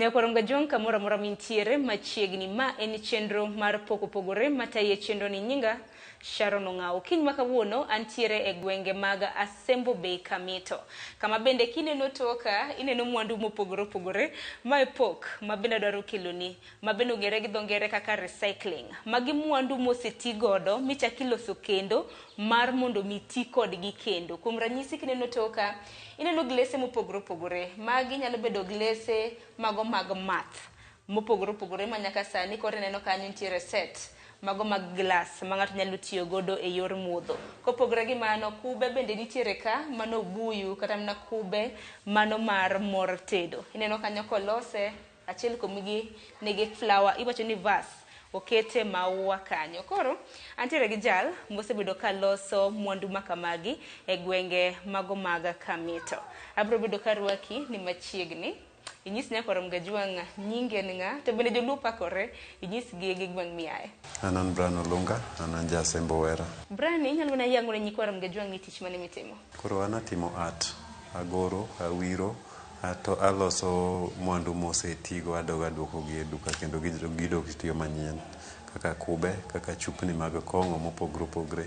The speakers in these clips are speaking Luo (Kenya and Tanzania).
Nyakoronga jong kamora mora mintiere machiegni ma eni chenro mar Opogore mataye chenro ni nyinga Sharon Ong'aw. Kiny makawuono antiere e gwenge mag Asembo Bay Kamito. Kama bende kineno toka ineno mwandu mopogore ma epok ma bende dwaro keloni ma bende ong'ere gi dho ngere kaka recycling. Magi mwandu moseti godo michaki loso kendo mar mondo miti kodgi kendo. Kuom ranyisi kineno toka ineno glese mopogore magi nyalo bedo glese mago mag math mopogore ma nyaka sani kore neno kanyo nitiere set mago mag glass ma ng'ato nyalo tiyo godo e yor modho. Kopogore gi mano, kube bende nitiere ka, mano buyu kata mana kube mano mar mor tedo. Ineno kanyo kolose, achiel kuomgi nigi flower, iwacho ni vase okete maua kanyo. Koro antiere gi jal mosebedo ka loso mwandu makamagi e gwenge mago mag Kamito. Abro bedo ka rwaki ni machiegni. Inyis Nyakoronga jwang nyinge nga to bende joluo pakore inyis gi gwang miae. Anan Brano Lunga, anan ja Asembo Wera. Brani inyalo na yango ne Nyakoronga jwang ni tich mane mitimo. Koro ana timo art, agoro, awiro, to aloso mwandu mosetigo adoga duoko gi e duka kendo gidok tiyo manyien kaka kube, kaka chupni mag kong'o mopogore.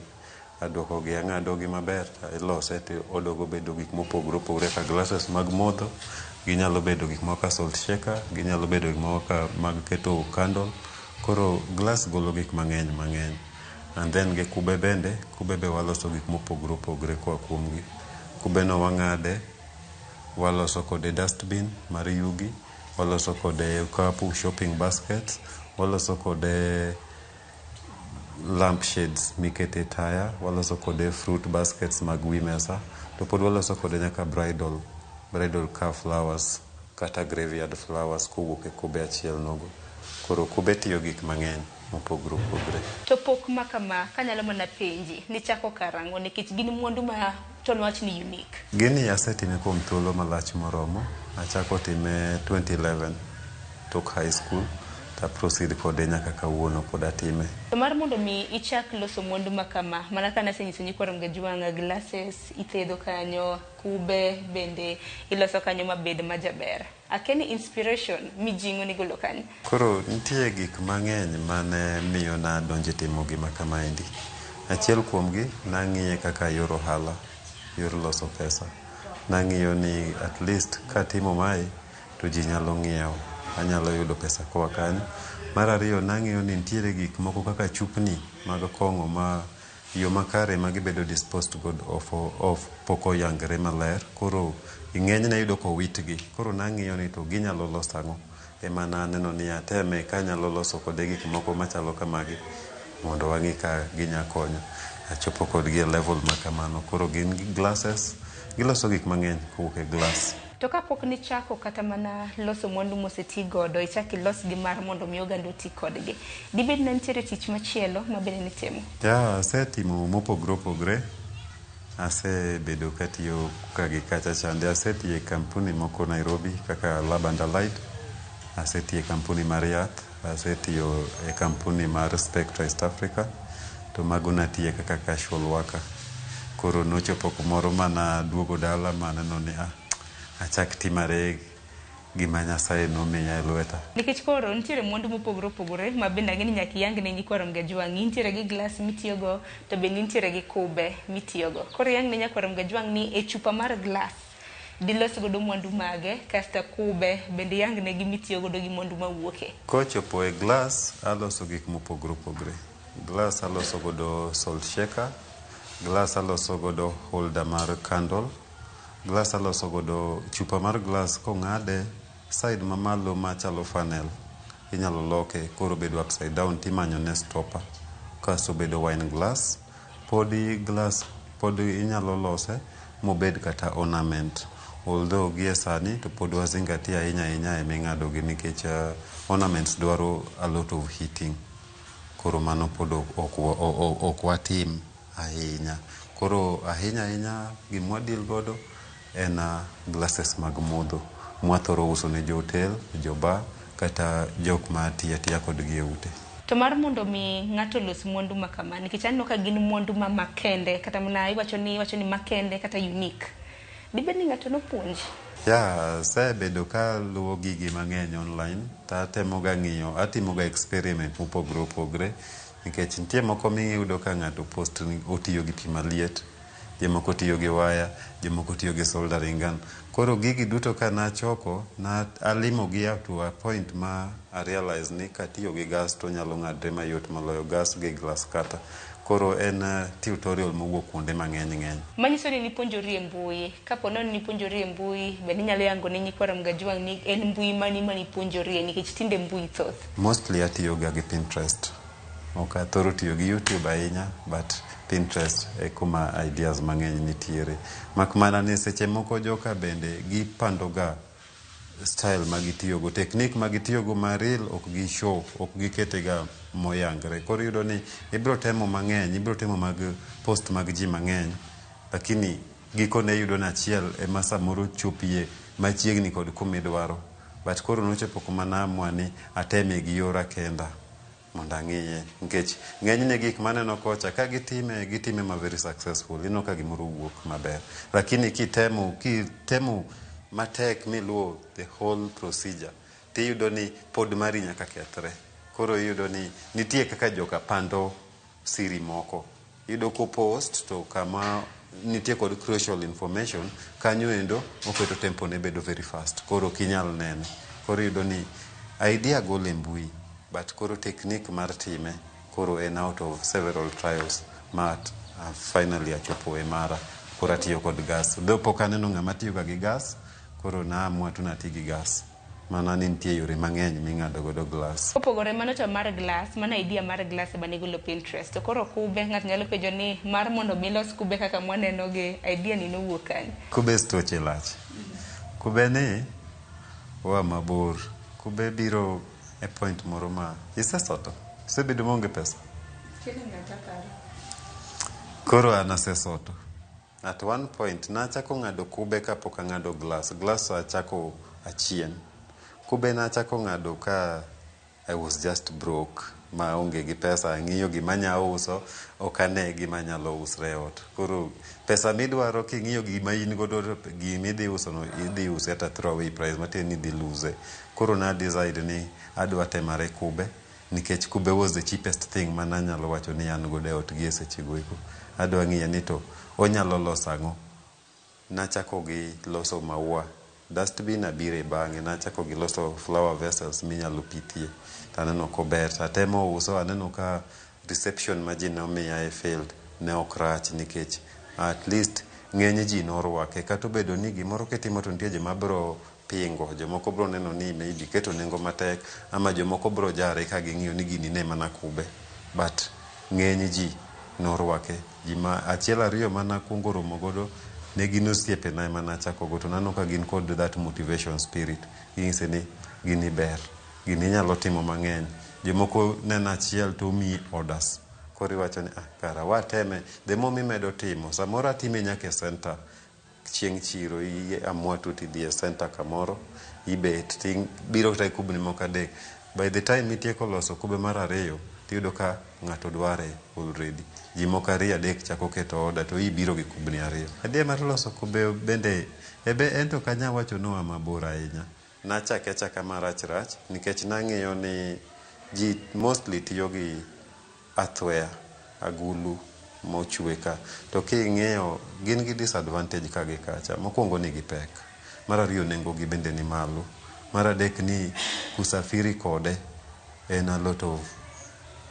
Aduoko gi ang'ado gi maber, ilose to odogo bedo gik mopogore ka glasses mag modho. Ginyalo bedo gik moko ka salt shaker, ginyalo bedo gik moko ka mag keto candle. Koro glass golo gik mang'eny. And then ge kube be waloso gik mopogore kwa kuomgi. Kube no wang'ade, waloso kode dustbin mar yugi, waloso kode kapu shopping baskets, waloso kode lampshades mikete taya, waloso kode fruit baskets mag wi mesa, to pod waloso kode nyaka bridal car flowers kata graveyard flowers kowuok e kube achiel nogo. Koro kube tiyo gik mang'eny mopogore. To pok makama kanyalo mana penji ni chako karango nikech gin mwandu ma to nwach ni unique. Gini asetime kuom thuolo malach moromo. Achako time 2011 tok high school. Ta proceed kode nyaka kawuono pod atime. To mar mondo mi ichak loso mwandu makama, mana kana senyiso Nyakoronga jwang glasses itedo kanyo, kube bende iloso kanyo mabed majaber. Akeni inspiration mijingo ni golo kanyo. Koro nitie gik mang'eny mane miyo na donje timo gima kama endi. Achiel kuomgi nang'iye kaka yor ohala, yor loso pesa. Nang'iyo ni at least katimo mae to ji nyalo ng'iewo. Anyalo yudo pesa koa kanyo. Mar ariyo nang'iyo ni nitiere gik moko kaka chupni mag kong'o ma yo makare ma gibedo disposed god of poko yangre maler. Koro ing'enyne yudo kowitgi. Koro nang'iyo ni to ginyalo loso ang'o. Ema naneno ni ateme kanyalo loso kode gik moko machalo kamagi mondo wang'i ka ginyakonyo. Achopo kodgi e level makamano. Koro gin glasses, giloso gik mang'eny kowuok e glass. To kapok ni chako kata mana loso mwandu moseti godo, ichaki los gi mar mondo mi oganda oti kodgi. Dibed na nitiere tich machielo ma bende nitimo? Ja, asetimo mopogore. Asebedo katiyo kagi kacha chande. Asetiye kampuni moko Nairobi kaka Lab and Allied. Asetiye kampuni mar yath. Asetiyo e kampuni mar Spectra East Africa. To mago natiye kaka casual worker. Koro nochopo kumoro mana duogo dala maneno ni achak timare gima Nyasaye nomiya e lweta. Nikech koro nitiere mwandu mopogore ma bende ang'eni nyaka yang ne Nyakoronga jwang. Nitiere gi glass mitiyogo to bende nitiere gi kube mitiyogo. Koro yang ne Nyakoronga jwang ni e chupa mar glass dilos godo mwandu mage, kasta kube bende yang ne gi mitiyogo gi mwandu mawuoke. Kochopo e glass aloso gik mopogore. Glass aloso godo salt shaker, glass aloso godo holder mar candle, glass aloso godo chupa mar glass kong'ade side mamalo machalo funnel. Inyalo loke koro bedo upside down timanyo ne stopper. Kaso bedo wine glass. Podi glass podi inyalo lose mobed kata ornament. Although gie sani to pod wazingatia ahinya e ming'ado gi nikech ornaments dwaro a lot of heating. Koro mano pod ok watim ahinya. Koro ahinya gimwa deal godo en glasses mag modho. Mwathoro uso ne jo hotel, jo bar, kata jok ma tiya kodgi e ute. To mar mondo mi ng'ato los mwandu makama, nikech aneno ka gin mwandu ma makende, kata mana iwacho ni makende kata unique. Dibed ni ng'ato nopuonji? Sebedo ka luwo gigi mang'eny online, tatemoga ng'iyo, atimoga experiment mopogore opogore, nikech nitie moko miyudo ka ng'ato post ni otiyo gi pi maliet, jomoko tiyo gi waya, jomoko tiyo gi soldering gun. Koro gigi duto ka nachoko, alimogi up to a point ma I realize ni katiyo gi gas to nyalo ng'adre mayot moloyo gas gi glass cutter. Koro en tutorial mowuok kuonde mang'eny ng'eny. Manyiso ni nipuonjori e mbui. Kapo nono nipuonjori e mbui, be ninyalo yango ne nyikwa Ramgajwang' ni en mbui mani manipuonjori nikech tinde mbui thoth. Mostly atiyoga gi Pinterest. Ok athoro tiyo gi YouTube ahinya, but Pinterest e kuma ideas mang'eny nitiere. Mak mana ni seche moko joka bende gipandoga style magitiyogo, technique magitiyogo maril ok gi show, ok giketega moyangre. Koro yudo ni ibro temo mang'eny, ibro temo mag post mag ji mang'eny, lakini gikone yudo ni achiel ema samoro chopie machiegni kod kumidwaro. But koro nochopo kuma naamua ni ateme gi yora kenda mondo ang'iye, nikech ng'enyne gik maneno kocha ka gitime ma very successful, ino ka gimoro wuok maber. Lakini kitemo matek miluwo the whole procedure, tiyudo ni pod mari nyaka kethre. Koro yudo ni nitie kaka joka pando siri moko. Yudo ko post to kama nitie kod crucial information, kanyo endo oketo tempo ne bedo very fast. Koro kinyal nene. Koro yudo ni idea gole mbui, but koro technique mar time, koro en out of several trials mat finally achopo e mara. Koro atiyo kod gas. Though pok aneno ng'ama tiyoga gi gas, koro naamua tu nati gi gas. Mana ni nitie yore mang'eny ming'ado godo glass. Opogore mano to mar glass, mana idea mar glass ema nigolo Pinterest. To koro kube, ng'ato nyalo penjo ni mar mondo milos kube kaka mwaneno gi, idea ni nowuok kanye? Kube stoche lach. Kube ni oa mabor. Kube biro e point moro ma isesoto. Isebedo maonge pesa. Koro an asesoto. At one point nachako ng'ado kube kapok ang'ado glass. Glass achako achien. Kube nachako ng'ado ka I was just broke, ma onge gi pesa, ng'iyo gima nyalo uso, ok ane gima nyalo usre ot. Koro pesa midwaro king'iyo gima in godo, gima idhi uso no, idhi use at a throwaway price, matin idhi lose. Koro na decide ni adwa temare kube, nikech kube was the cheapest thing mana nyalo wacho ni an godo e ot gi e seche goeko. Adwa ng'iye ni to onyalo loso ang'o. Nachako gi loso maua. Dustbin abire bang'e, nachako gi loso flower vessels minyalo pithie. Taneno kober, tatemo uso, aneno ka reception ma ji nomiya e field ne ok rach, nikech at least ng'eny ji norwake. Kata obedo ni gimoro kitimo to nitie joma bro pingo, jomoko bro neno ni maybe keto nengo matek, ama jomoko bro jare ka ging'iyo ni gini ne mana kube. But ng'eny ji norwake. Jima achiel ariyo mana kuongo romo godo, ne gin osiepe na ema nachako go, to nano ka gin kod that motivation spirit. Ging'ise ni gini ber, gini nyalo timo mang'eny. Jomoko neno achiel to mi orders. Koro iwacho ni kara wateme, the more mimedo timo, samoro atime nyaka e center. Chieng' chiro amua tu tidhi e center kamoro, ibet, biro ta kubni moko adek. By the time itieko loso kube mar ariyo, tiyudo ka ng'ato dware already. Ji moko ariyo adek chako keto order, to ibiro gi kubni ariyo. Idea mar loso kube bende ento kanya wacho noa mabor ahinya. Nachake achaka marach, nikech nang'eyo ni ji mostly tiyo gi athwea, agulu mochwe ka. To king'eyo gin gi disadvantage ka gi kacha. Mokwongo ni gi pek. Mar ariyo nengo gi bende ni malo. Mar adek ni kusafiri kode en a lot of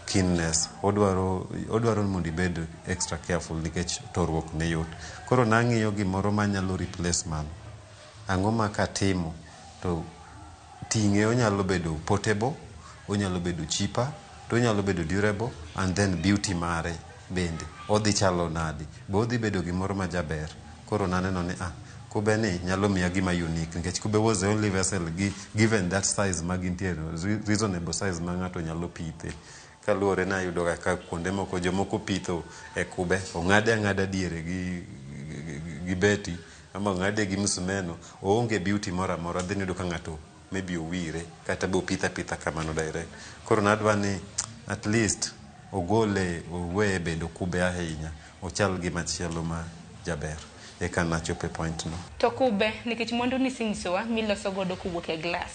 keenness. Odwaro mondo ibed extra careful nikech torruok ne yot. Koro nang'iyo gimoro manyalo replace man. Ang'o ma katimo to ting'e onyalo bedo portable, onyalo bedo cheaper, to onyalo bedo durable, and then beauty mare bende odhi chalo nadi, bo odhi bedo gimoro ma jaber. Koro naneno ni kube ni nyalo miya gima unique, nikech kube was the only vessel given that size magintiere, reasonable size ma ng'ato nyalo pithe. Kaluwore na yudo ka kuonde moko jomoko pitho e kube, ong'ade ang'ada diere gi beti, ama ong'ade gi msumeno, oonge beauty mora mora, then yudo ka ng'ato maybe owire, kata bo pitha kamano direct. Koro nadwa ni at least oweye bedo kube ahinya, ochal gi machielo ma jaber. eka nachope point no. To kube nikech mwandu ni sinyisowa miloso godo kuwuok e glass.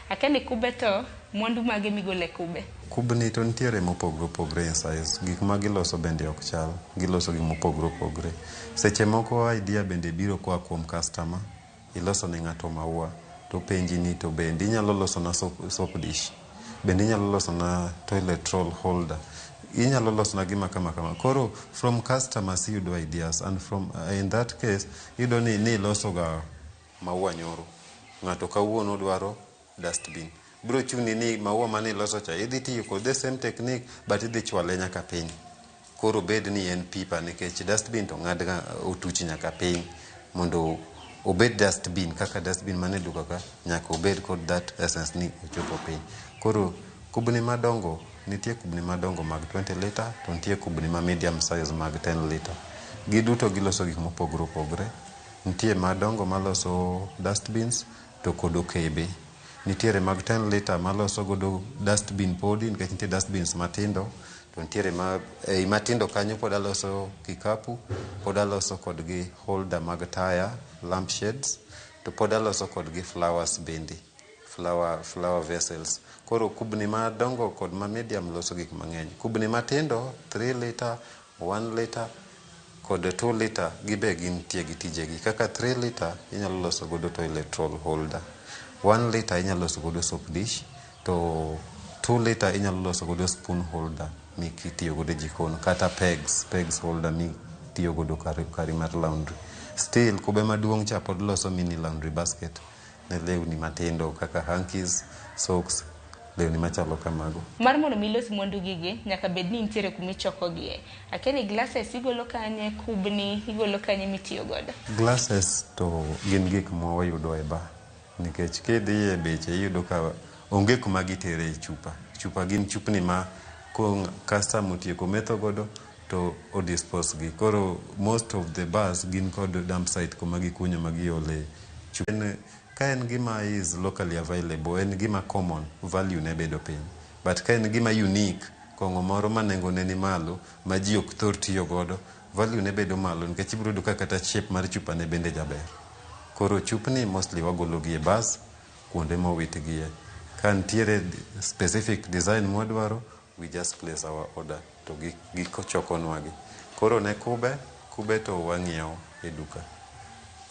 Akeni kube to mwandu mage migole kube. Kubni to nitiere mopogore opogore e size. Gik ma giloso bende ok chal. Giloso gik mopogore opogore. Seche moko idea bende biro koa kuom customer. Iloso ne ng'ato maua. To penji ni to bende inyalo loso na soap dish. Bende inyalo loso na toilet roll holder. Inyalo loso na gima kama. Koro from customers yudo ideas, and from in that case yudo ni loso ga maua nyoro. Ng'ato kawuono dwaro dustbin. Bro chuni ni maua mani loso cha idhi tiyo kod the same technique but idhi chwale nyaka piny. Koro bed ni en pipa nikech dustbin to ng'ad ga otuchi nyaka piny mondo obed dustbin kaka dustbin mane duka ka nyaka obed kod that essence ni ochopo piny. Koro kubni madongo nitie kubni madongo mag 20 liter to nitie kubni ma medium size mag 10 liter. Giduto giloso gik mopogore opogore. Nitie madongo maloso dustbins to kod okebe. Nitiere mag 10 liter maloso godo dustbin podi nikech nitie dustbins matindo. To nitiere matindo kanyo pod aloso kikapu, pod aloso kodgi holder mag taya, lampshades, to pod aloso kodgi flowers bende, flower vessels. Koro kubni madongo kod ma medium loso gik mang'eny. Kubni matindo 3 liter, 1 liter kod 2 liter gibe gintie gi tijegi. Kaka 3 liter inyalo loso godo toilet roll holder. 1 liter inyalo loso godo soap dish, to 2 liter inyalo loso godo spoon holder mikitiyo godo jikon, kata pegs holder mikitiyo godo kari mar laundry. Still kube maduong' cha pod loso mini laundry basket ne lewni matindo kaka hankies, socks, lewni machalo kamago. Mar mondo milos mwandu gigi nyaka bed ni nitiere kuma ichoko gie. Akeni glasses igolo kanye, kubni igolo kanye mitiyo godo? Glasses to gin gik ma wayudo e bar. Nikech kidhi e beche iyudo ka onge kuma gitere e chupa. Chupa gin chupni ma customer otieko metho godo to o dispose gi. Koro most of the bars gin kod dump site kuma gikunyo magiole chupa. Ka en gima is locally available, en gima common, value ne bedo piny. But ka en gima unique, kong'o moro ma nengo ne ni malo, ma ji ok thor tiyo godo, value ne bedo malo nikech ibiro yudo kata shape mar chupa ne bende jaber. Koro chupni mostly wagolo gi e bus kuonde mowitgie. Ka nitiere specific design mwadwaro, we just place our order to gichokonwa gi. Koro ne kube to wang'iewo e duka.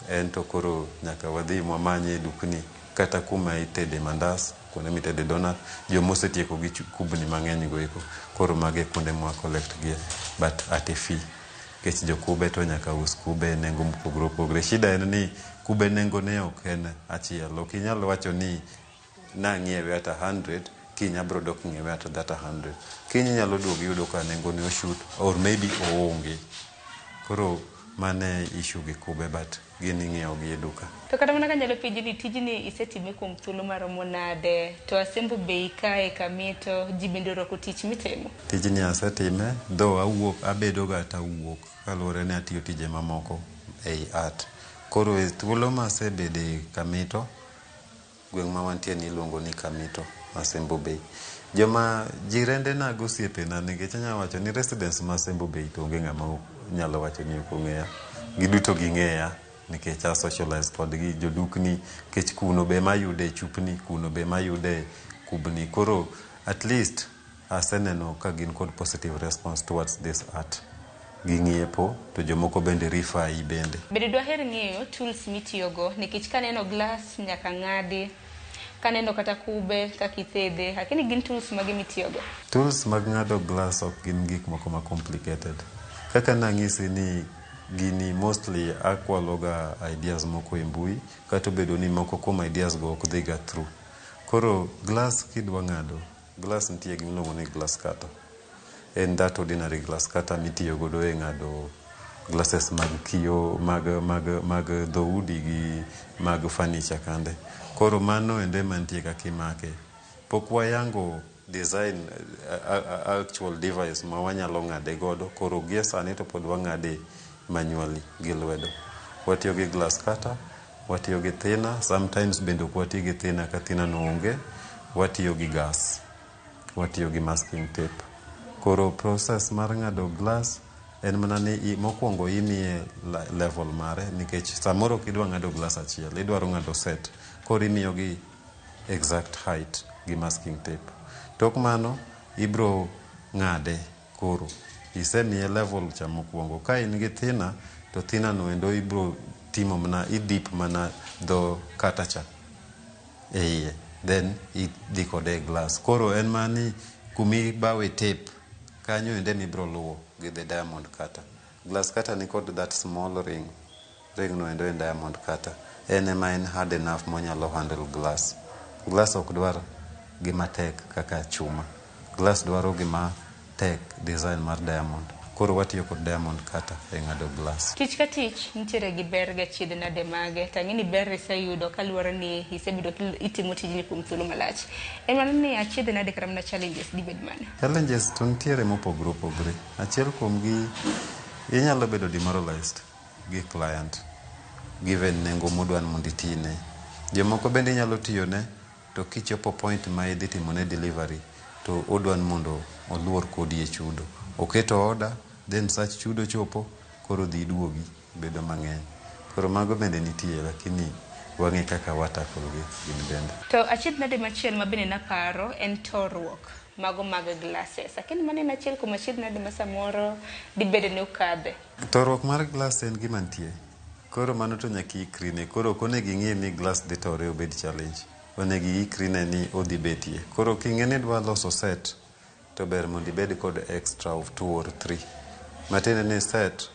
En to koro nyaka wadhi mwamanye e dukni kata kuma itede mandas, kuonde mitede donut, jomosetieko gi kubni mang'eny go eko. Koro mage kuonde mwa collect gie, but at a fee. Kech jo kube to nyaka us kube nengo mopogore opogore. Shida en ni kube nengo ne ok en achiel. Ok inyalo wacho ni nang'iewe ata 100, kinya bro dok ng'iewe ata that 100. Kiny nyalo duogo yudo ka nengo ne oshut or maybe oonge. Koro mane issue gi kube, but gin ing'iewo gi e duka. To kata mana kanyalo penji ni tijni isetime kuom thuolo maromo nade? To Asembo bei kae Kamito, ji bende orwako tich mitimo? Tijni asetime, though abedo ga awuok kaluwore ne atiyo tije mamoko ei art. Koro e thuolo ma asebede Kamito, gweng' ma wantie ni iluongo ni Kamito, Asembo Bay. Joma jirende na gosiepe na nikech anyalo wacho ni residents ma Asembo Bay to onge ng'ama nyalo wacho ni ok ong'eya. Giduto ging'eya nikech a socialize kodgi, jodukni, kech kuno be mayude chupni, kuno be mayude kubni. Koro at least aseneno ka gin kod positive response towards this art. Ging'iepo to jomoko bende refer i bende. Bende dwaher ng'eyo tools mitiyogo nikech kaneno glass nyaka ng'adi, kaneno kata kube kaka ithedhe, lakini gin tools mage mitiyogo? Tools mag ng'ado glass ok gin gik moko ma complicated. Kaka nang'isi ni gini mostly akwaloga ideas moko e mbui, kata bedo ni moko kuom ideas go ok dhiga through. Koro glass kidwa ng'ado, glass nitie gimiluongo ni glass cutter. En that ordinary glass cutter mitiyo godo e ng'ado glasses mag kiyo, mag dhoudi gi mag furniture kande. Koro mano ende mantie kakimake. Pok wayango design actual device ma wanyalo ng'ade godo. Koro gie sani to pod wang'ade manually gi lwedo. Watiyo gi glass cutter, watiyo gi thinner, sometimes bende ok watiyo gi thinner ka thinner no onge, watiyo gi gas, watiyo gi masking tape. Koro process mar ng'ado glass en mana ni mokwongo imiye level mare, nikech samoro kidwa ng'ado glass achiel idwaro ng'ado set, koro imiyogi exact height gi masking tape. Tok mano ibro ng'ade, koro isemiye level cha mokwongo. Ka in gi thina to thina no endo ibro timo mana idip mana dho kata cha e iye, then idhi kode e glass. Koro en mani kumi bawe tape kanyo ende mibro luwo gi the diamond cutter. Glass cutter ni kod that small ring no endo en diamond cutter. En ema en hard enough monyalo handle glass. Glass ok dwar gima tek kaka chuma. Glass dwaro gima tek design mar diamond. Koro watiyo kod diamond cutter e ng'ado glass. Tich ka tich nitiere gi ber ga chiedh nade mage, tang'ini ber iseyudo kaluwore ni isebedo itimo tijni kuom thuolo malach. En mana ni achiedh nade kata mana challenges dibed mana? Challenges to nitiere mopogore opogore. Achiel kuom gi, inyalo bedo demoralized gi client given nengo modwan mondo itine. Jomoko bende inyalo tiyone to kichopo point ma idhi timone delivery to odwan mondo oluor kodi e chudo. Oketo order, then such chudo chopo, koro dhi duogi bedo mang'eny. Koro mago bende nitie, lakini wang'e kaka watakogi gin bende. To achiedh nade machiel ma bende naparo en torruok mago mag glasses. Lakini mano en achiel kuom achiedh nade ma samoro dibed ni ukadhe. Torruok mar glass en gima nitie. Koro mano to nyaka ikrine. Koro ok onego ing'e ni glass dhi tore obed challenge. Onego ikrine ni odhi betie. Koro king'e ni dwa loso set, to ber mondo ibed kod extra of 2 or 3. Matiende ni set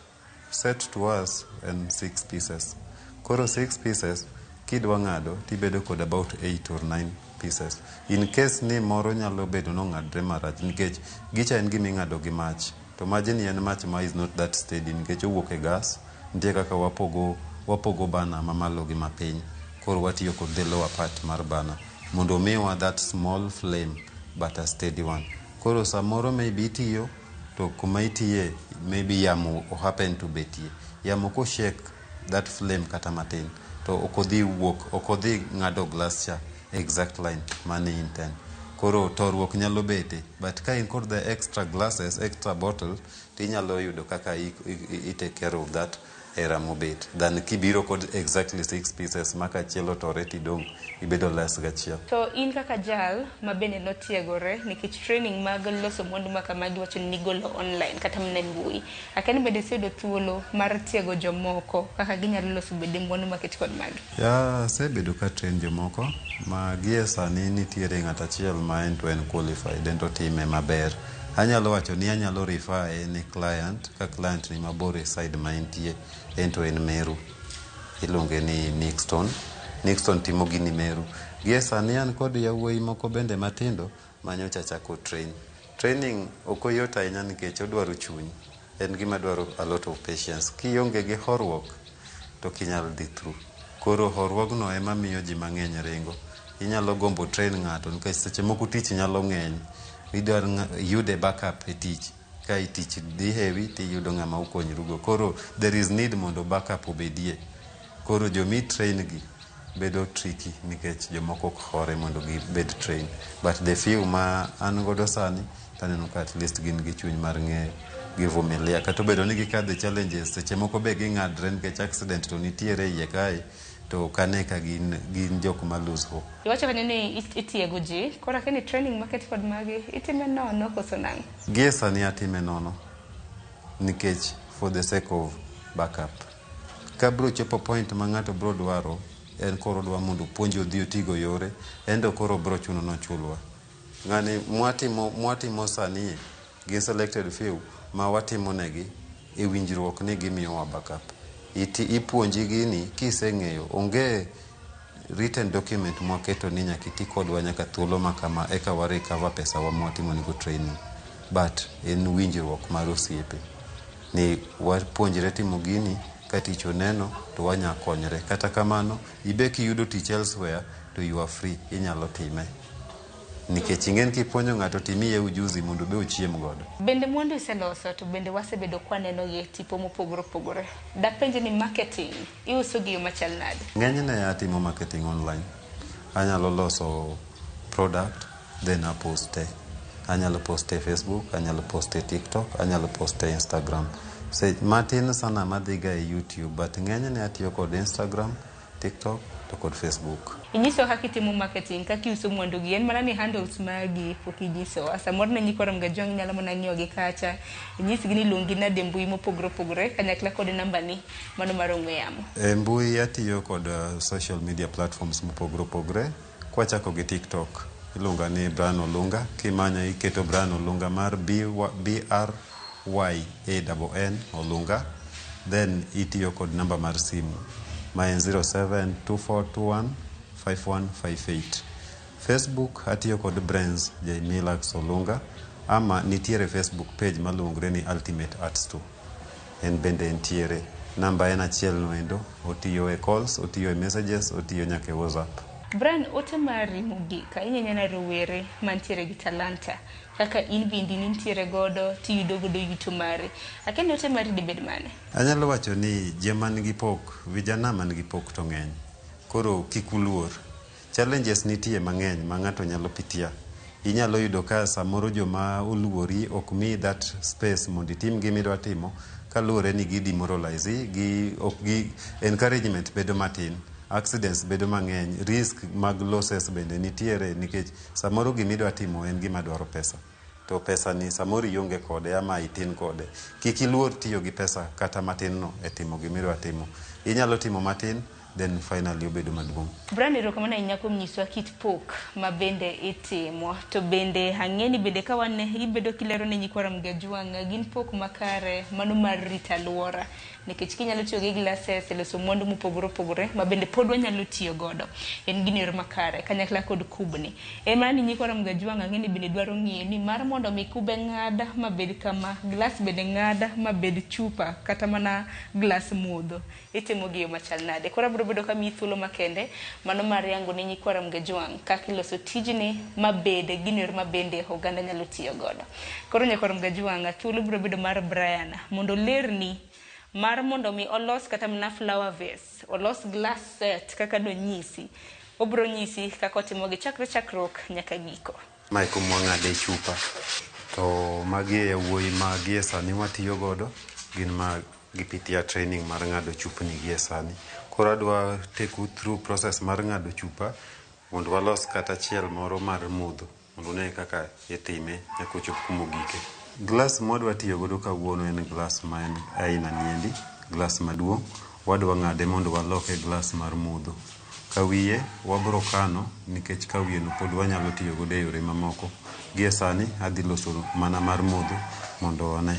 to us and 6 pieces. Koro 6 pieces kidwa ng'ado tibedo kod about 8 or 9 pieces. In case ni moro nyalo bedo no ng'adre marach, nikech gicha en gima ing'ado gi mach. To majni en mach ma is not that steady, nikech owuok e gas. Nitie kaka wapogo bana mamalo gi mapiny. Koro watiyo kod the lower part mar bana mondo miwa that small flame but a steady one. Koro samoro maybe itiyo to kuma itiye maybe yamo happen to betie. Yamo ko shake that flame kata matin to okodhi ng'ado glass cha exact line mane intent. Koro torruok nyalo bete, but ka in kod the extra glasses, extra bottle, tinyalo yudo kaka take care of that era mobet than kibiro kod exactly 6 pieces maka chielo tore tidong ibedo less gachiel. To in kaka jal ma bende notiegore nikech training mag loso mwandu ma kamagi wacho ni golo online kata mne mbui, akani bende seyudo thuolo mar tiego jomoko kaka ginyalo loso bende mwandu market kod magi? Ya sebedo ka train jomoko ma gie sani nitiere ng'at achiel ma en qualified ento time maber. Anyalo wacho ni anyalo refer ni client ka client ni mabor e side ma entie, ento en Meru, ilonge ni Nixton timo gini Meru. Gie sani an kod yawuoyi moko bende matindo manyocha chako training ok oyot ahinya nikech odwaro chuny, en gima dwaro a lot of patience. Kionge gi horuok to kinyal dhi through. Koro horuogno ema miyo ji mang'eny ringo. Inyalo gombo train ng'ato nikech seche moko tich nyalo ng'eny, idwar yude backup e tich. Ka tich dhi heavy tiyudo ng'ama ukonyrugo. Koro there is need mondo backup obedie. Koro jomi train gi bedo tricky nikech jomoko ok hore mondo gibed train. But the few ma an godo sani, taneno ka at least gin gi chuny mar ng'eyo, givumilia. Kata obedo ni gikadhe challenges, seche moko be ging'adre nikech accident to nitiere iye kae, to kane ka gin jok ma lose hope. Iwacho kanyo ni itiego ji, kora kini training market kod magi, itime nono koso nang'? Gie sani atime nono nikech for the sake of backup. Ka bro chopo point ma ng'ato bro dwaro, en koro dwa mondo puonjo odhi otigo yore, endo koro bro chuno no chulwa. Ng'ani mwatimo sani gi selected few ma watimo negi e winjruok ni gimiyowa backup. Ipuonji gini kiseng'eyo, onge written document mwaketo ni nyaka iti kodwa nyaka thuolo makama eka wa recover pesa wa mwatimo nigo training. But en winjruok mar osiepe ni wapuonjre timo gini, ka tich oneno to wanya konyre. Kata kamano ibeki yudo tich elsewhere to you are free, inyalo time. Nikech ing'en kipuonjo ng'ato timiye ujuzi mondo be ochiem godo. Bende mwandu iseloso to bende wasebedo kwaneno gi tipo mopogore opogore. Dapenje ni marketing iuso gi yo machal nade? Ng'enyne atimo marketing online. Anyalo loso product then aposte. Anyalo poste Facebook, anyalo poste TikTok, anyalo poste Instagram. matin sana madhiga e YouTube, but ng'enyne atiyo kod Instagram, TikTok to kod Facebook. Inyiso kaka itimo marketing, kaka iuso mwandu gi, en mana ni handles magi pok inyisowa. Samoro ne nyikwa Ramgajwang nyalo mana ng'iyo gi kacha. Inyisgi ni luongi nade mbui mopogore opogore kanyakla kod namba ni mano mar ong'we yamo. E mbui atiyo kod social media platforms mopogore opogore. Kwachako gi TikTok, iluonga ni Brian Olunga. Kimanya iketo Brian Olunga mar BRYANN Olunga. Then itiyo kod namba mar simu ma en 0724215158. Facebook atiyo kod Brands Jamilax Olunga, ama nitiere Facebook page maluongre ni Ultimate Art Store. En bende entiere. Namba en achiel noendo, otiyo e calls, otiyo e messages, otiyo nyaka e WhatsApp. Brian, ote mari mogika inyanyana rowere mantiere gi talanta kaka in bindi nintiere godo tiyudo godo yuto mari. Akende ote mari dibed mane? Anyalo wacho ni jema nigi pok, vijana man gi pok to ng'eny. Koro kik uluor. Challenges nitie mang'eny ma ng'ato nyalo pitia. Inyalo yudo ka samoro joma oluori ok mi that space mondo itim gimidwa timo, kaluwore ni gi demoralize, gi encouragement bedo matin. Accidents bedo mang'eny, risk mag losses bende nitiere nikech samoro gimidwa timo en gima dwaro pesa. To pesa ni samoro ionge kode ama itin kode. Kik iluor tiyo gi pesa kata matin no e timo gimidwa timo. Inyalo timo matin, then finally obedo maduong'. Brian, erokamano ahinya kuom nyisowa kit pok ma bende itimo. To bende ang'eni bende ka wan ibedo kilero ne nyikwa Ramgajwang gin pok makare mano mar rito alwora. Nikech kinyalo tiyo gi glasses e loso mwandu mopogore opogore ma bende pod wanyalo tiyo godo. En gino ero makare kanyakla kod kubni. Ema ni nyikwa Ramgajwang ang'eni bende dwaro ng'iyo ni mar mondo mi kube ng'ada mabed kama, glass bende ng'ada mabed chupa kata mana glass modho. Itimo gi yo machal nade. Koro abiro bedo kamiyi thuolo makende mano mar yango ne nyikwa Ramgajwang kaka iloso tijni mabede gino ero mabende oganda nyalo tiyo godo. Koro nyikwa Ramgajwang thuolo biro bedo mar Brian mondo lerni mar mondo mi olos kata mna flower vase, olos glass set kaka do nyisi. Obro nyisi kaka otimo gi chakrok nyaka giko. Maiko mwang'ade chupa. To magi e wuoyi magi e sani watiyo godo, gin ma gipitia training mar ng'ado chupni gi e sani. Koro adwa take you through process mar ng'ado chupa mondo walos kata achiel moro mar mudho mondo ne kaka itime nyaka ochop kumogike. Glass modwa tiyo godo kawuono en glass ma en aina niendi, glass maduong'. Wadwa ng'ade mondo waloke glass mar mudho. Kawiye wabro kano nikech kawiye no pod wanyalo tiyo godo e yore mamoko. Gie sani adhi loso mana mar mudho mondo wane.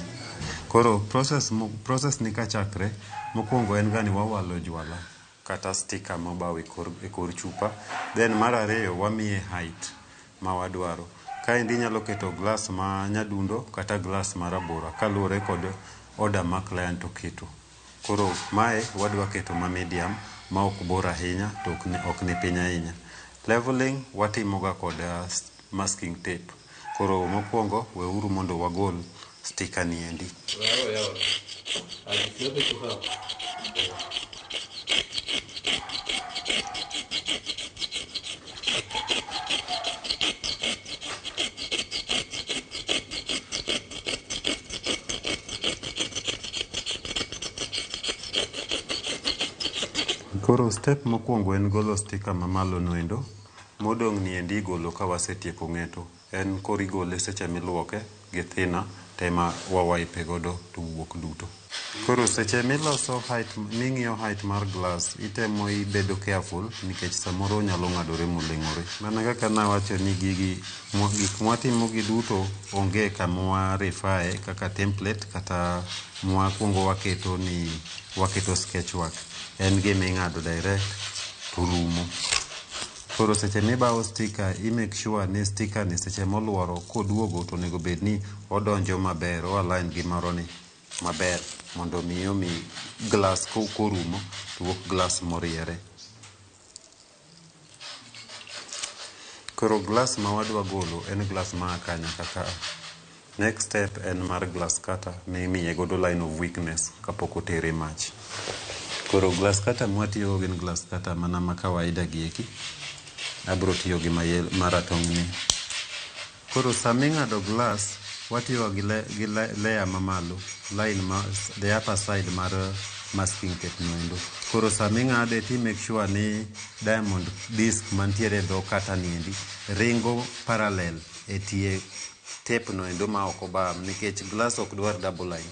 Koro process ni kachakre, mokwongo en gani wawalo jwala kata sticker mobaw e kor chupa. Then mar ariyo wamiye height ma wadwaro. Kaendi inyalo keto glass ma nyadundo kata glass marabora kaluwore kod order ma client oketo. Koro mae wadwa keto ma medium ma ok bor ahinya to ok ni piny ahinya. Leveling watimoga kod masking tape. Koro mokwongo weuru mondo wagol sticker ni endi. Koro step mokwongo en golo sticker mamalo noendo. Modong' ni endi golo ka wasetieko ng'eto. En koro igole seche miluoke gi thina tema wawipe godo to wuok duto. Koro seche miloso height, ming'iyo height mar glass, itemo ibedo careful nikech samoro nyalo ng'adore moleng'ore. Mana kaka nawacho ni gik mwatimo gi duto onge kama rifae kaka template kata mwakwongo waketo sketchwork. En gima ing'ado direct to rumo. Koro seche mibawo sticker, make sure ni sticker ni seche moluoro koduogo to nego bed ni odonjo maber, o-align gi maro ni maber mondo mi glass korumo to wuok glass moriere. Koro glass ma wadwa golo en glass ma kanya kaka. Next step en mar glass cutter mimiye godo line of weakness kapok otere mach. Koro glass cutter mwatiyo gin glass cutter mana ma kawaida gieki. Abro tiyo gi maratong' ni. Koro sami ng'ado glass, watiyo gi layer mamalo, line the upper side mar masking tape noendo. Koro sama ing'ade ti make sure ni diamond disc mantiere dho kata niendi ringo parallel e tie tape noendo ma ok obam, nikech glass ok dwar double line.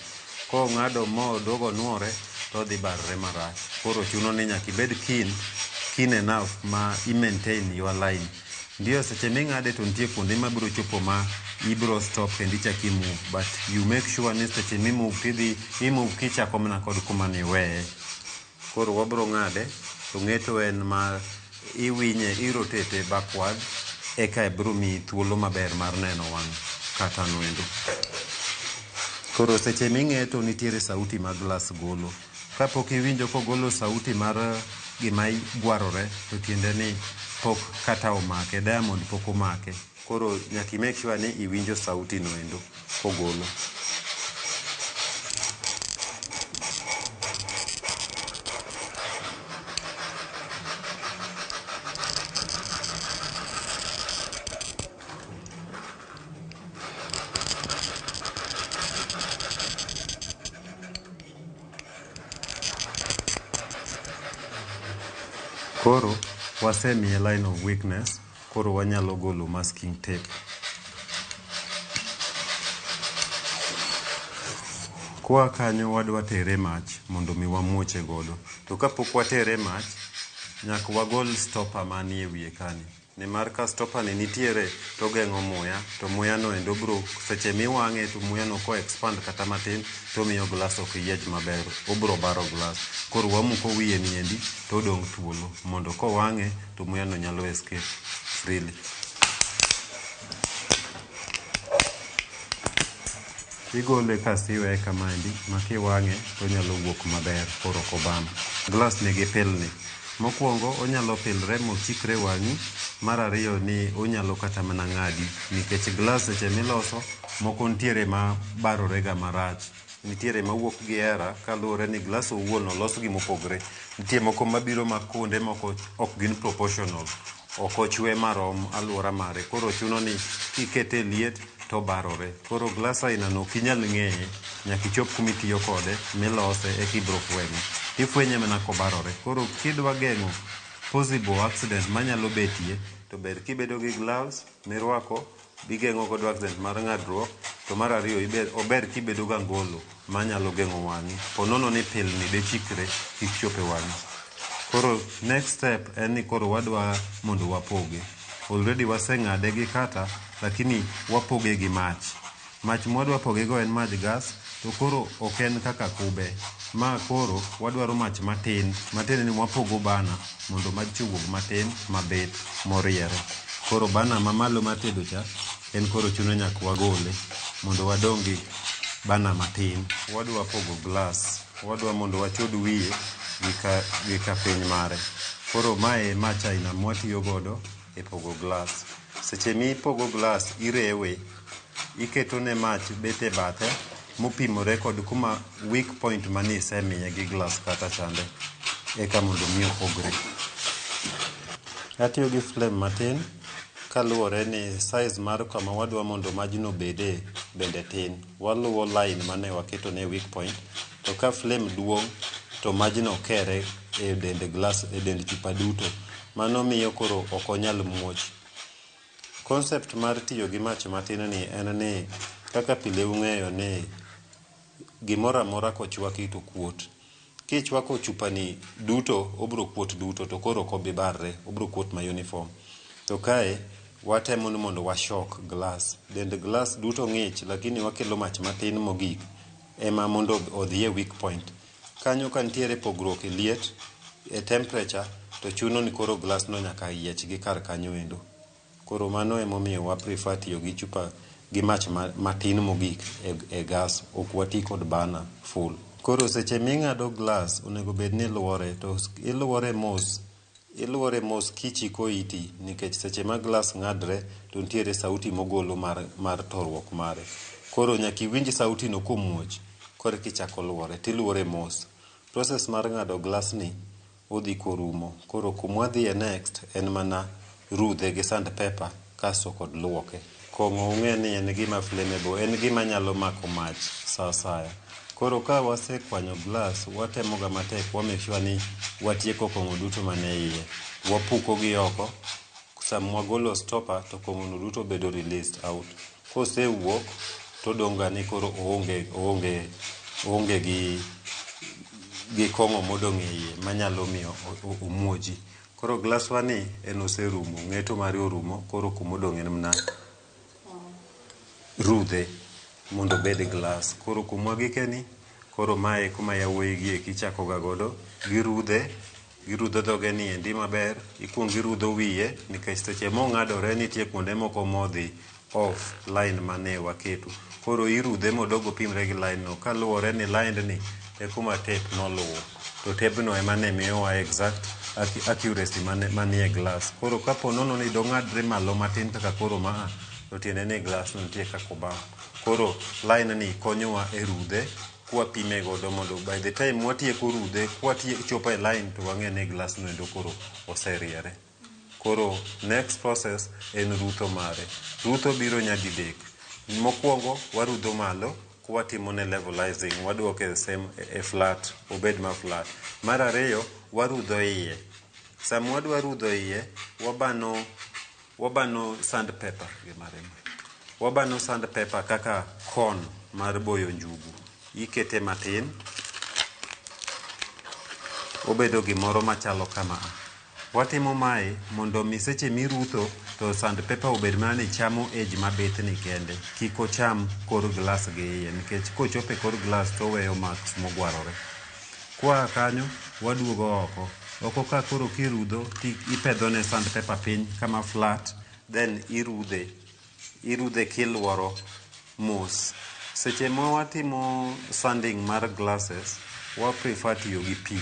Ko ng'ado mo dogo nuore to dhi barre marach. Koro chuno ni nyaka ibed keen enough ma i-maintain your line. Ndio seche ming'ade to nitie kuonde ma biro chopo ma ibiro stop kendi chaki move, but you make sure ni seche mi move tidhi i-move kichako mana kod kuma ni weye. Koro wabiro ng'ade to ng'eto en ma iwinye i-rotate backward eka biro mi thuolo maber mar neno wang' kata noendo. Koro seche ming'eto nitiere sauti ma glass golo. Kapok iwinjo kogolo sauti mar gima gwarore to tiende ni pok kata omake, diamond pok omake. Koro nyaka make sure ni iwinjo sauti noendo kogolo. Koro wasemiye line of weakness, koro wanyalo golo masking tape. Kwa kanyo wadwa tere mach mondo mi wamuoche godo. To kapok watere mach, nyaka wagol stopper manie wiye kani. Nimar ka stopper ni nitiere to geng'o muya, to muya no endo bro seche miwang'e to muya no ko expand kata matin to miyo glass ok yiej maber, obro baro glass. Koro wamuko wiye niendi to dong' thuolo mondo ko wang'e to muya no nyalo escape freely. Igole kasiwe kamaendi makiwang'e to nyalo wuok maber, koro kobam. Glass nigi pilni. Mokwongo onyalo pilre mochikre wang'i. Mar ariyo ni onyalo kata mana ng'adi, nikech glass seche miloso moko nitiere ma barorega marach, nitiere ma wuok gi era kaluwore ni glass owuon olos gi mopogre. Nitie moko mabiro ma kuonde moko ok gin proportional, ok ochwe marom alwora mare, koro chuno ni kikete liet to barore. Koro glass aina no ok inyal ng'eye, nyaka ichop kumitiyo kode milose e kibro fwenye. Ifwenye mana kobarore. Koro kidwa geng'o possible accident manyalo betie, to ber kibedo gi gloves mirwako bigeng'o godo accident mar ng'adruok. To mar ariyo ober kibedo ga ngolo manyalo geng'o wang'i, ponono ni pilni de chikre kik chope wang'i. Koro next step en ni koro wadwa mondo wapoge. Already waseng'ade gi kata, lakini wapoge gi mach. Mach mwadwa poge go en mach gas, to koro ok en kaka kube. Ma koro wadwaro mach matin ni wapogo bana mondo mach wuog matin mabet moriere. Koro bana mamalo matedo cha en koro chuno nyaka wagole mondo wadongi bana matin. Wadwa pogo glass, wadwa mondo wachod wiye gi ka piny mare. Koro mae mach aina mwatiyo godo e pogo glass. Seche mi pogo glass irewe, iketo ne mach bete bathe mopimore kod kuma weak point mani isemiye gi glass kata chande, eka mondo mi opogre. Atiyo gi flame matin kaluwore ni size mar kama wadwa mondo majno bede bende tin. Waluwo line mane waketo ne weak point, to ka flame duong' to majno kere e dend glass, e dend chupa duto. Mano miyo koro ok onyal muoch. Concept mar tiyo gi mach matin ni en ni kaka pile ung'eyo ni gimoro amora kochwaki to kuot. Kichwako chupa ni duto obro kuot duto, to koro ok obi barre, obro kuot ma uniform. To kae watemo ni mondo washok glass. Dend glass duto ng'ich, lakini wakelo mach matin mogik ema mondo odhi e weak point. Kanyo ka nitiere pogruok e liet, e temperature, to chuno ni koro glass no nyaka yiech gi kar kanyo endo. Koro mano emomiyo wa prefer tiyo gi chupa gi mach matin mogik e gas, ok wati kod bana full. Koro seche ming'ado glass onego bed ni iluore, to iluore mos kichiko iti, nikech seche ma glass ng'adre to nitiere sauti mogolo mar torruok mare. Koro nyaka iwinj sauti no komuoch koro kichako luore, tiluore mos. Process mar ng'ado glass ni odhi korumo. Koro kumwadhiye next en mana rudhe gi sandpaper kaso kod luoke. kong'o ung'e ni en gima flammable, en gima nyalo mako mach sa asaya. Koro ka wasekwanyo glass, watemoga matek make sure ni watieko kong'o duto mane iye. Wapuko gi oko, sama wagolo stopper to kong'o duto bedo released out. Kosewuok to donga ni koro oonge gi kong'o modong' e iye manyalo miyo omuoji. Koro glass wani en oserumo, ng'eto mare orumo, koro kumodong' en mana rudhe mondo bed glass. Koro kumwa gikeni, koro mae kuma yawuoyi gi eki chako ga godo, girudho dhoge ni endi maber, ikuong girudho wiye nikech seche mong'adore nitie kuonde moko modhi off line mane waketo. Koro irudhe modogo pimre gi line no, kaluwore ni line ni e kuma tape noluwo. To tape no ema ne miyowa exact accuracy manie glass. Koro kapo nono ni dong'adre malo matin kaka koro maa, to tiende ni glass no nitie kako bao. Koro line ni konyowa e rudhe kwapime godo mondo by the time watieko rudhe, kwatieko e line to wang'e ni glass no endo koro oseriere. Koro next process en rutho mare. Rutho biro nyadidek. Mokwongo warudho malo kwatimo ne levelizing, waduoke same e flat, obed ma flat. Mar ariyo warudho iye. Sama wadwa rudho iye, wabano sandpaper wabano sandpaper kaka cone mar boyo njugu. Ikete matin, obedo gimoro machalo kama. Watimo mae mondo mi seche mirutho to sandpaper obed mana ni chamo edge mabith ni kende, kik ocham kor glass gi iye, nikech kochope kor glass to weyo marks mogwarore. Kwa kanyo waduogo oko ka koro kirudho ipedho ne sandpaper piny kama flat, then irudhe kilworo mos. Seche ma watimo sanding mar glasses, wa prefer tiyo gi pi,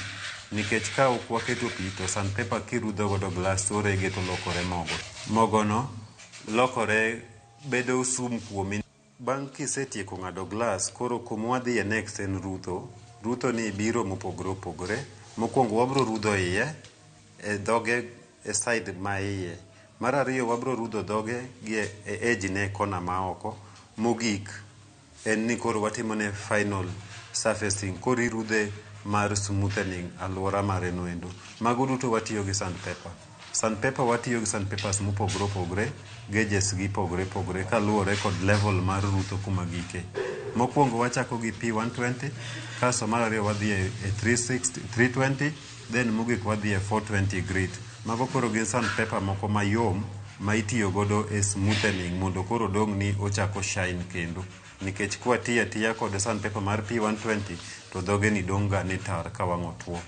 nikech ka ok waketo pi to sandpaper kirudho godo glass to rege to lokore mogo. Mogo no lokore bedo sum kuomi. Bang' kisetieko ng'ado glass, koro kuma wadhiye next en rutho. Rutho ni biro mopogore opogore. Mokwongo wabro rudho iye, e dhoge e side ma iye. Mar ariyo wabro rudho dhoge gi e edge ne kona ma oko. Mogik en ni koro watimo ne final surfacing, koro irudhe mar smoothening alwora mare noendo. Mago duto watiyo gi sandpaper. Sandpaper watiyo gi sandpapers mopogore opogore, gauges gi pogore pogore kaluwore kod level mar rutho kuma gike. Mokwongo wachako gi P120, kaso mar ariyo wadhiye e 320, then mogik wadhiye 420 grit. Mago koro gin sandpaper moko mayom ma itiyo godo e smoothening mondo koro dong' ni ochako shine kendo. Nikech kwa tiya kod sandpaper mar P120 to dhoge ni dong' ga ni tar ka wang' otuo.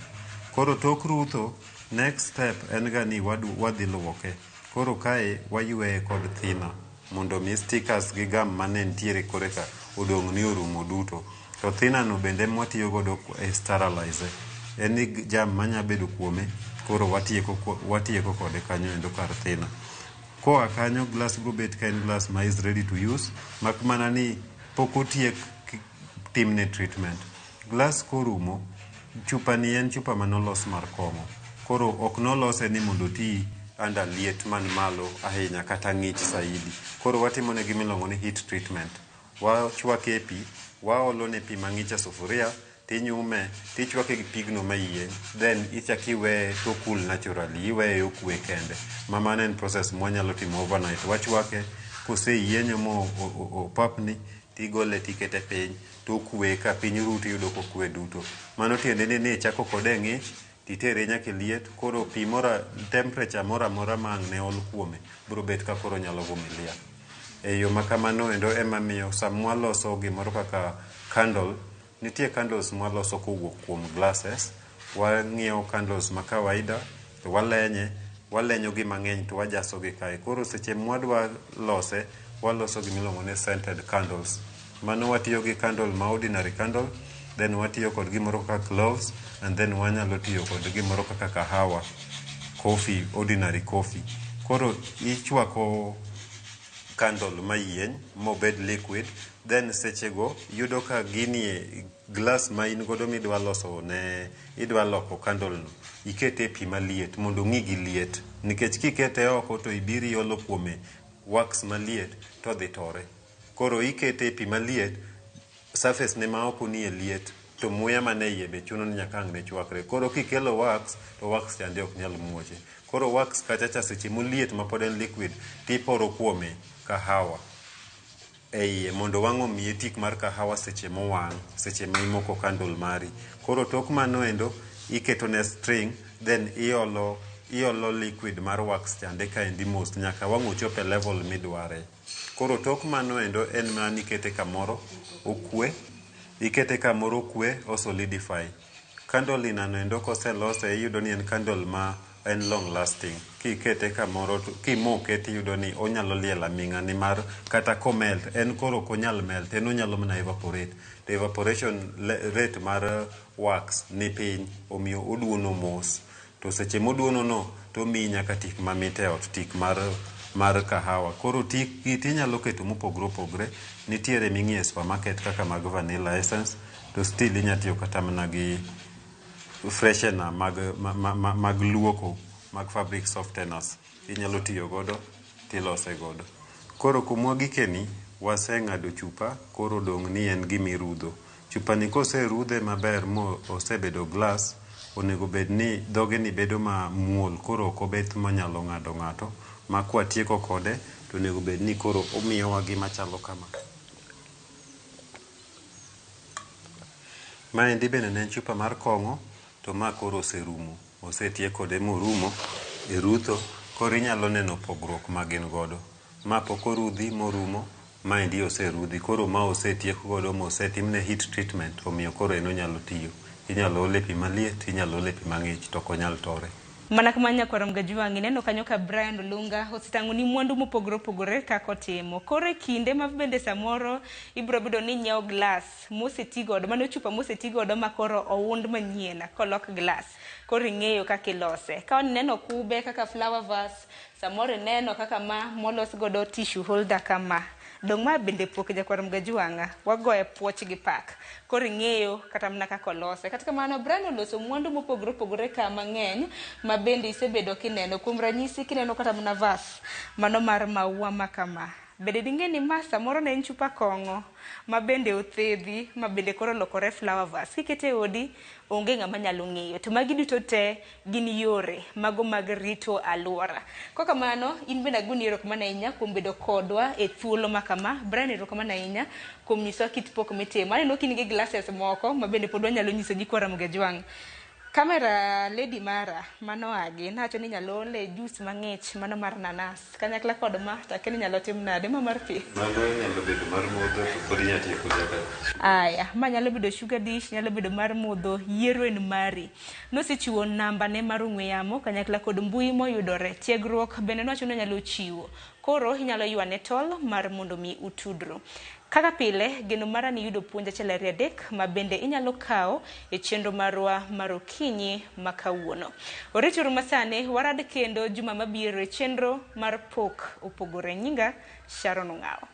Koro tok rutho, next step en ga ni wadhi luoke. Koro kae wayueye kod thinner mondo mi stickers gi gum mane ntiere kore ka odong' ni orumo duto. To thinner no bende mwatiyo godo e sterilize. En ni jam manya bedo kuome, koro watieko kode kanyo endo kar thinner. Koa kanyo glass bro bet ka en glass ma is ready to use, mak mana ni pok otiek timne treatment. Glass korumo, chupa ni en chupa manolos mar kong'o. Koro ok nolose ni mondo ti under liet man malo ahinya kata ng'ich saidi. Koro watimo ne gimilongo ni heat treatment. Wachwake pi, waolo ne pi mang'ich e sufuria, tinyume, tichwake gi pigno mayieny, then ichakiweye to cool naturally, iweye okwe kende. Mano en process mwanyalo timo overnight. Wachwake, koseyienyo mo opapni, tigole tikete piny, tokwe ka piny ruto yudo kokwe duto. Mano tiende ni chako kode ng'ich, titere nyaka liet, koro pi temperature mora ma ang' ne ol kuome, bro bet ka koro nyalo vumilia. E yo makamano endo ema miyo samwa loso gimoro kaka candle, nitie candles mwaloso kowuok kuom glasses, wang'iewo candles ma kawaida, to walenyo gi mang'eny to wajaso gi kae. Koro seche mwadwa lose, waloso gimiluongo ni scented candles. Mano watiyo gi candle ma ordinary candle, then watiyo kod gimoro kaka cloves, and then wanyalo tiyo kod gimoro kaka kahawa, coffee, ordinary coffee. Koro ichwako candle mayieny mobed liquid, then sechego yudo ka ginie glass ma in godo midwa loso ne idwa loko candle no, ikete pi maliet mondo ng'i gi liet, nikech kikete oko to ibiri olo kuome wax maliet to dhi tore. Koro ikete pi maliet, surface ne ma ok nie liet, to muya mane iye be chuno ni nyaka ang' ne chwakre. Koro kikelo wax, to wax chande ok nyal muoche. Koro wax kachacha seche moliet ma pod en liquid, tiporo kuome kahawa e iye mondo wang' omiye tik mar kahawa seche mowang', seche ma imoko candle mari. Koro tok mano endo, iketo ne string, then iolo liquid mar wax chande ka endi mos nyaka wang' ochop e level midware. Koro tok mano endo en man ikete kamoro okwe, ikete kamoro okwe o solidify. Candle inano endo koselose iyudo ni en candle ma en long lasting. Kikete kamoro, kimoke tiyudo ni onyalo liel aming'a ni mar kata komelt, en koro konyal melt, en onyalo mana evaporate. The evaporation rate mar wax ni piny, omiyo oduono mos. To seche moduono no, to miyi nyaka tik mamit e ot, tik mar kahawa. Koro tik inyalo keto mopogre opogre. Nitiere ming'ie supermarket kaka mag vanilla essence, to still inyatiyo kata mana gi freshener mag luoko, mag fabric softeners. Inyalo tiyo godo, tilose godo. Koro kumwa gikeni, waseng'ado chupa, koro dong' ni en gimirudho. Chupa ni koserudhe maber mo osebedo glass, onego bed ni dhoge ni bedo ma muol, koro okobet manyalo ng'ado ng'ato. Ma kwa tieko kode, to onego bed ni koro omiyowa gima chalo kama. Ma endi bende ne chupa mar kong'o, to ma koro oserumo. Osetie kode morumo e rutho, koro inyalo neno pogruok ma gin godo. Ma pok orudhi morumo, ma endi oserudhi. Koro ma osetiek godo, mosetimne heat treatment, omiyo koro en onyalo tiyo. Inyalo ole pi maliet, inyalo ole pi mang'ich, to konyal tore. Mana kama nyakwaro Mgajuang' ineno kanyo ka Brian Olunga ositang'o ni mwandu mopogore opogore kako timo. Koro e kinde ma bende samoro ibro bedo ni nyiewo glass moseti godo, mano chupa moseti godo ma koro ound manyien kolok glass. Koro ing'eyo kaka ilose. Ka neno kube kaka flower vase, samoro neno kaka ma molos godo tissue holder kama. Dong' ma bende pok jakwaro Mgajuang' wagoye puoch gi pak. Koro ing'eyo kata mana kaka olose. Kata kamano Brian oloso mwandu mopogore opogore ka mang'eny ma bende isebedo kineno. Kuom ranyisi kineno kata mana vase mano mar maua ma kama. Bende ding'e ni ma samoro ne en chupa kong'o ma bende othedhi ma bende koro lokore flower vase. Kikete odi onge ng'ama nyalo ng'eyo. To magi duto te gin yore mago mag rito alwora. Kwa kamano in bende aguni erokamano ahinya kuom bedo kodwa e thuolo ma kama. Brian erokamano ahinya kuom nyiso kit pok mitimo. Aneno ka in gi glasses moko ma bende pod wanyalo nyiso Jikwara Mgajuang'. Kamera lady mara mano agi nacho ni nyalo ole juice mang'ich mano mar nanas kanyakla kod ma takeni nyalo tim nade ma mar pi Mano nyalo bedo mar modho, to pod inyatiyo kode. Aya, ma nyalo bedo sugar dish, nyalo bedo mar modho, yiero en mari. Nosechiwo namba ne mar ong'we yamo kanyakla kod mbui moyudore. Tiegruok bende nowacho ni nyalo chiwo. Koro inyalo ywane tol mar mondo mi utudru. Kaka pile, geno mara ni yudo puonj achiel ariyo adek ma bende inyalo kawo e chenro marwa mar okinyi ma kawuono. Orituru masane, warad kendo juma mabiro e chenro mar pok opogore. Nyinga Sharon Ong'aw.